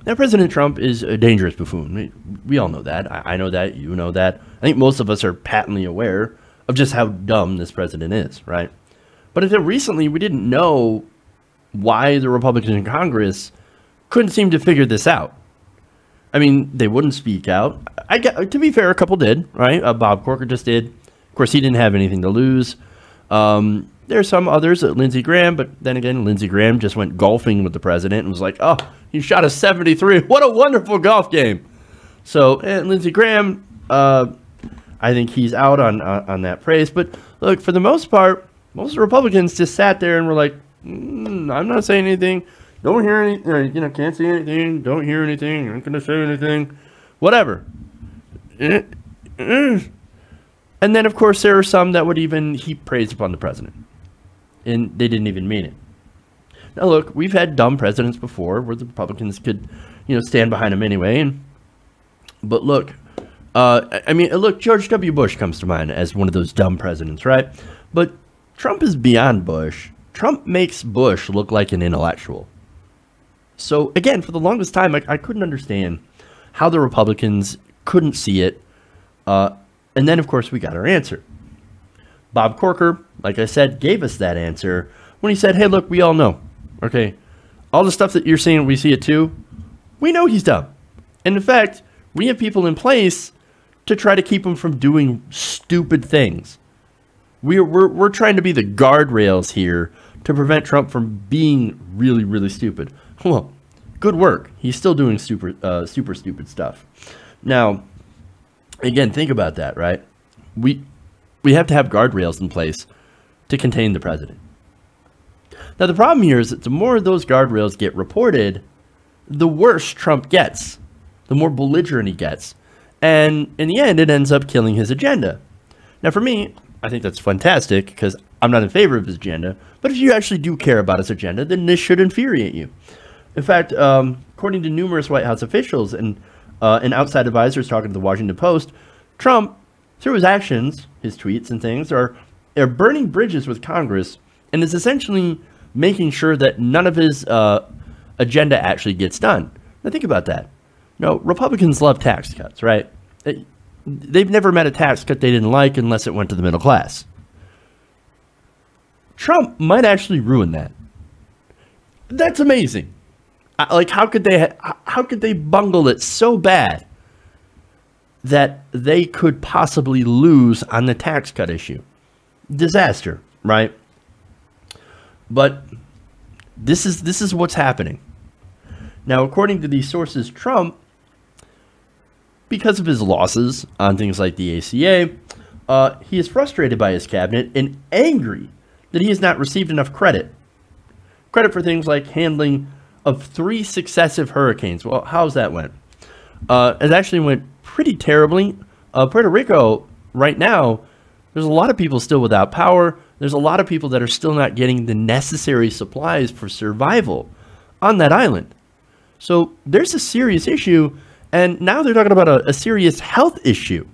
Now, President Trump is a dangerous buffoon. We all know that. I know that. You know that. I think most of us are patently aware of just how dumb this president is, right? But until recently, we didn't know why the Republicans in Congress couldn't seem to figure this out. I mean, they wouldn't speak out. To be fair, a couple did, right? Bob Corker just did. Of course, he didn't have anything to lose. There are some others, Lindsey Graham, but then again, Lindsey Graham just went golfing with the president and was like, oh, he shot a 73. What a wonderful golf game. So, Lindsey Graham, I think he's out on that praise. But look, for the most part, most Republicans just sat there and were like, I'm not saying anything. Don't hear anything. Can't say anything. Don't hear anything. I'm not going to say anything. Whatever. And then, of course, there are some that would even heap praise upon the president. And they didn't even mean it. Now, look, we've had dumb presidents before where the Republicans could, stand behind them anyway. But look, look, George W. Bush comes to mind as one of those dumb presidents, right? But Trump is beyond Bush. Trump makes Bush look like an intellectual. So, again, for the longest time, I couldn't understand how the Republicans couldn't see it. And then, of course, we got our answer. Bob Corker, like I said, gave us that answer when he said, hey, look, we all know. Okay, all the stuff that you're saying, we see it too. We know he's dumb. And in fact, we have people in place to try to keep him from doing stupid things. We're trying to be the guardrails here to prevent Trump from being really, really stupid. Well, good work. He's still doing super stupid stuff. Now, again, think about that, right? We have to have guardrails in place to contain the president. Now, the problem here is that the more those guardrails get reported, the worse Trump gets, the more belligerent he gets. And in the end, it ends up killing his agenda. Now, for me, I think that's fantastic because I'm not in favor of his agenda. But if you actually do care about his agenda, then this should infuriate you. In fact, according to numerous White House officials and outside advisors talking to the Washington Post, Trump, through his actions, his tweets and things, are burning bridges with Congress and is essentially making sure that none of his agenda actually gets done. Now think about that. No, Republicans love tax cuts, right? They've never met a tax cut they didn't like unless it went to the middle class. Trump might actually ruin that. That's amazing. Like, how could they bungle it so bad that they could possibly lose on the tax cut issue? Disaster, right? But this is what's happening. Now, according to these sources, Trump, because of his losses on things like the ACA, he is frustrated by his cabinet and angry that he has not received enough credit. Credit for things like handling of 3 successive hurricanes. Well, how's that went? It actually went pretty terribly. Puerto Rico, right now, there's a lot of people still without power. There's a lot of people that are still not getting the necessary supplies for survival on that island. So there's a serious issue, and now they're talking about a serious health issue.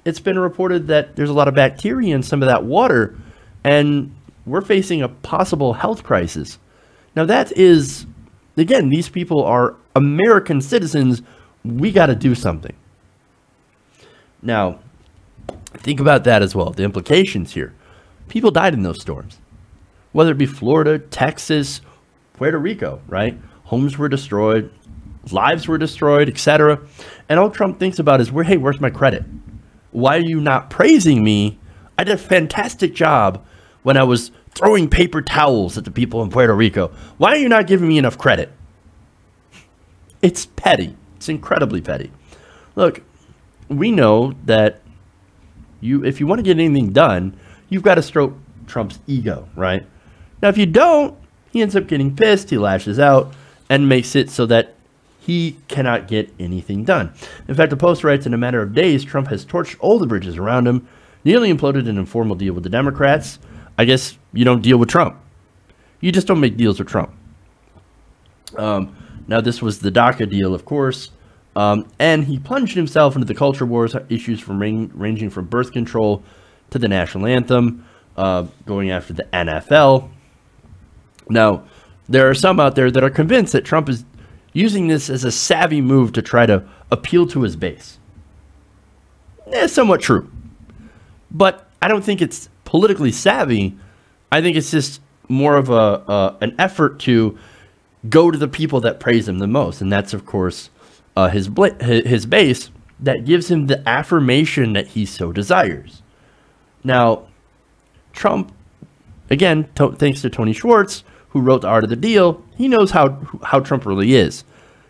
It's been reported that there's a lot of bacteria in some of that water, and we're facing a possible health crisis. Now that is, again, these people are American citizens. We got to do something. Now, think about that as well, the implications here. People died in those storms, whether it be Florida, Texas, Puerto Rico, right? Homes were destroyed, lives were destroyed, etc. And all Trump thinks about is, hey, where's my credit? Why are you not praising me? I did a fantastic job when I was throwing paper towels at the people in Puerto Rico. Why are you not giving me enough credit? It's petty. It's incredibly petty. Look, we know that if you want to get anything done, you've got to stroke Trump's ego, right? Now, if you don't, he ends up getting pissed, he lashes out, and makes it so that he cannot get anything done. In fact, the Post writes, in a matter of days, Trump has torched all the bridges around him, nearly imploded an informal deal with the Democrats. I guess you don't deal with Trump. You just don't make deals with Trump. Now, this was the DACA deal, of course, and he plunged himself into the culture wars issues from ranging from birth control to the national anthem, going after the NFL. Now, there are some out there that are convinced that Trump is, using this as a savvy move to try to appeal to his base. Somewhat true. But I don't think it's politically savvy. I think it's just more of an effort to go to the people that praise him the most. And that's, of course, his base that gives him the affirmation that he so desires. Now, Trump, again, thanks to Tony Schwartz, who wrote The Art of the Deal, he knows how Trump really is.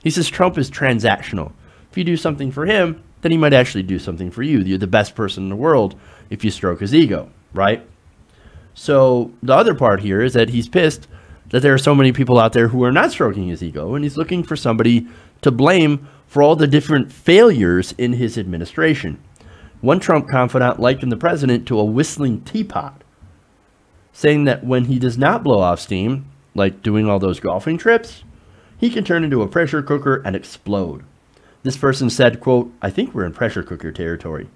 He says Trump is transactional. If you do something for him, then he might actually do something for you. You're the best person in the world if you stroke his ego, right? So the other part here is that he's pissed that there are so many people out there who are not stroking his ego, and he's looking for somebody to blame for all the different failures in his administration. One Trump confidant likened the president to a whistling teapot, saying that when he does not blow off steam, like doing all those golfing trips, he can turn into a pressure cooker and explode. This person said, quote, "I think we're in pressure cooker territory."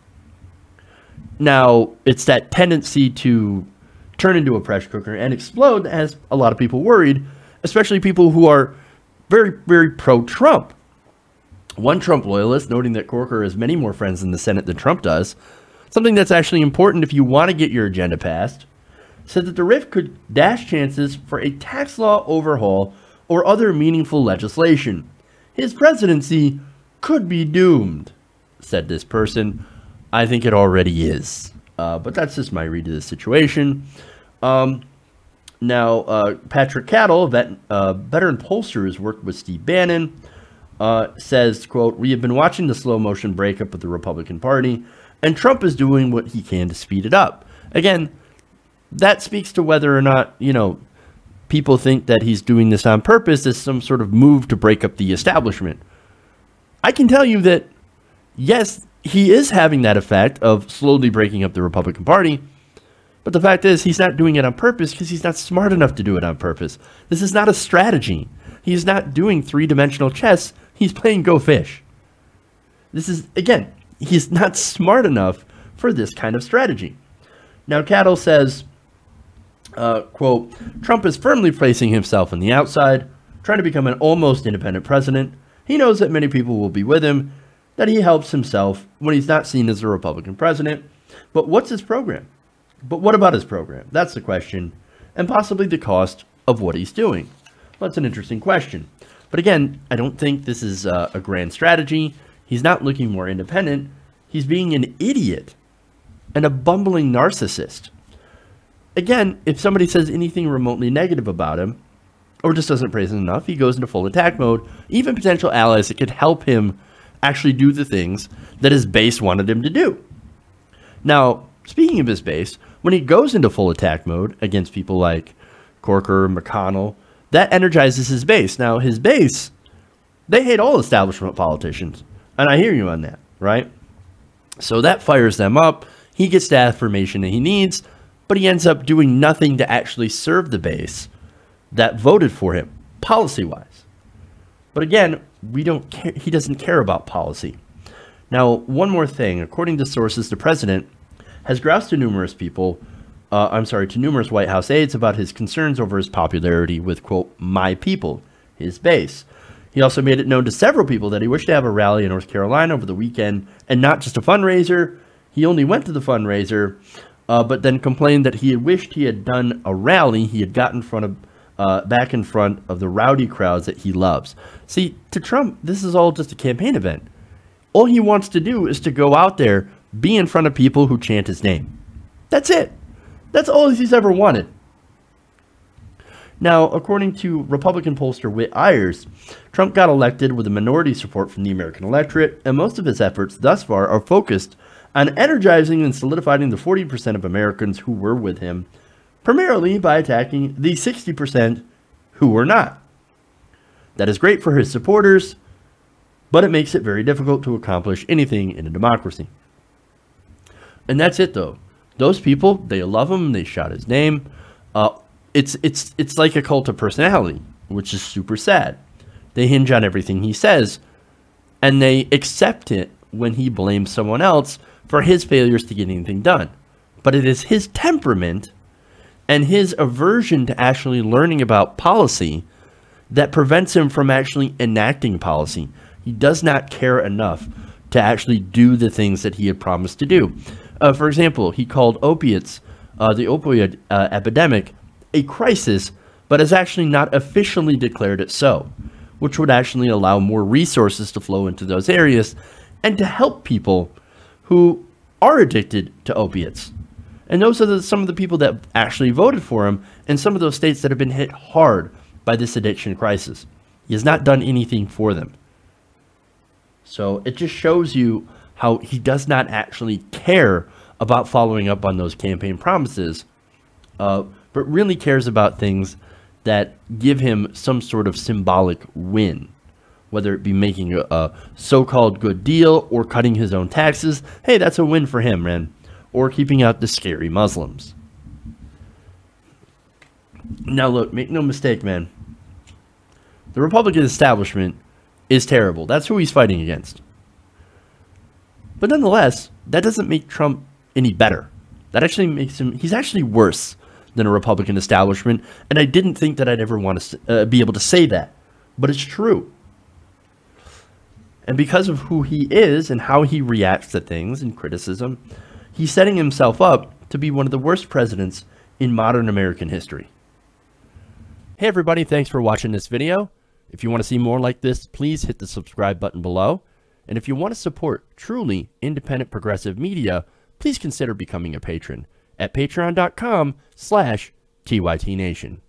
Now, it's that tendency to turn into a pressure cooker and explode that has a lot of people worried, especially people who are very, very pro-Trump. One Trump loyalist, noting that Corker has many more friends in the Senate than Trump does, something that's actually important if you want to get your agenda passed, said that the rift could dash chances for a tax law overhaul or other meaningful legislation. His presidency could be doomed, said this person. I think it already is. But that's just my read of the situation. Now, Patrick Cattle, veteran pollster who's worked with Steve Bannon, says, quote, "We have been watching the slow motion breakup of the Republican Party, and Trump is doing what he can to speed it up." Again, that speaks to whether or not, people think that he's doing this on purpose as some sort of move to break up the establishment. I can tell you that, yes, he is having that effect of slowly breaking up the Republican Party. But the fact is, he's not doing it on purpose because he's not smart enough to do it on purpose. This is not a strategy. He's not doing three-dimensional chess. He's playing Go Fish. This is, again, he's not smart enough for this kind of strategy. Now, Cattle says, quote, "Trump is firmly placing himself on the outside, trying to become an almost independent president. He knows that many people will be with him, that he helps himself when he's not seen as a Republican president. But what's his program? But what about his program? That's the question, and possibly the cost of what he's doing." Well, that's an interesting question. But again, I don't think this is a grand strategy. He's not looking more independent. He's being an idiot and a bumbling narcissist. Again, if somebody says anything remotely negative about him, or just doesn't praise him enough, he goes into full attack mode. Even potential allies that could help him actually do the things that his base wanted him to do. Now, speaking of his base, when he goes into full attack mode against people like Corker, McConnell, that energizes his base. Now, his base, they hate all establishment politicians. And I hear you on that, right? So that fires them up. He gets the affirmation that he needs, but he ends up doing nothing to actually serve the base that voted for him, policy-wise. But again, we don't care. He doesn't care about policy. Now, one more thing. According to sources, the president has groused to numerous to numerous White House aides about his concerns over his popularity with, quote, "my people," his base. He also made it known to several people that he wished to have a rally in North Carolina over the weekend and not just a fundraiser. He only went to the fundraiser, but then complained that he had wished he had done a rally. He had gotten back in front of the rowdy crowds that he loves. See, to Trump, this is all just a campaign event. All he wants to do is to go out there, be in front of people who chant his name. That's it. That's all he's ever wanted. Now, according to Republican pollster Whit Ayers, Trump got elected with a minority support from the American electorate, and most of his efforts thus far are focused on energizing and solidifying the 40% of Americans who were with him, primarily by attacking the 60% who were not. That is great for his supporters, but it makes it very difficult to accomplish anything in a democracy. And that's it, though. Those people, they love him. They shout his name. It's like a cult of personality, which is super sad. They hinge on everything he says, and they accept it when he blames someone else for his failures to get anything done. But it is his temperament and his aversion to actually learning about policy that prevents him from actually enacting policy. He does not care enough to actually do the things that he had promised to do. For example, he called opiates, the opioid epidemic, a crisis, but has actually not officially declared it so, which would actually allow more resources to flow into those areas and to help people who are addicted to opiates. And those are some of the people that actually voted for him in some of those states that have been hit hard by this addiction crisis. He has not done anything for them. So it just shows you how he does not actually care about following up on those campaign promises, but really cares about things that give him some sort of symbolic win, whether it be making a so-called good deal or cutting his own taxes. Hey, that's a win for him, man. Or keeping out the scary Muslims. Now look, make no mistake, man. The Republican establishment is terrible. That's who he's fighting against. But nonetheless, that doesn't make Trump any better. That actually makes him, he's actually worse than a Republican establishment. And I didn't think that I'd ever want to be able to say that. But it's true. And because of who he is and how he reacts to things and criticism, he's setting himself up to be one of the worst presidents in modern American history. Hey everybody, thanks for watching this video. If you want to see more like this, please hit the subscribe button below. And if you want to support truly independent progressive media, please consider becoming a patron at patreon.com/TYTNation.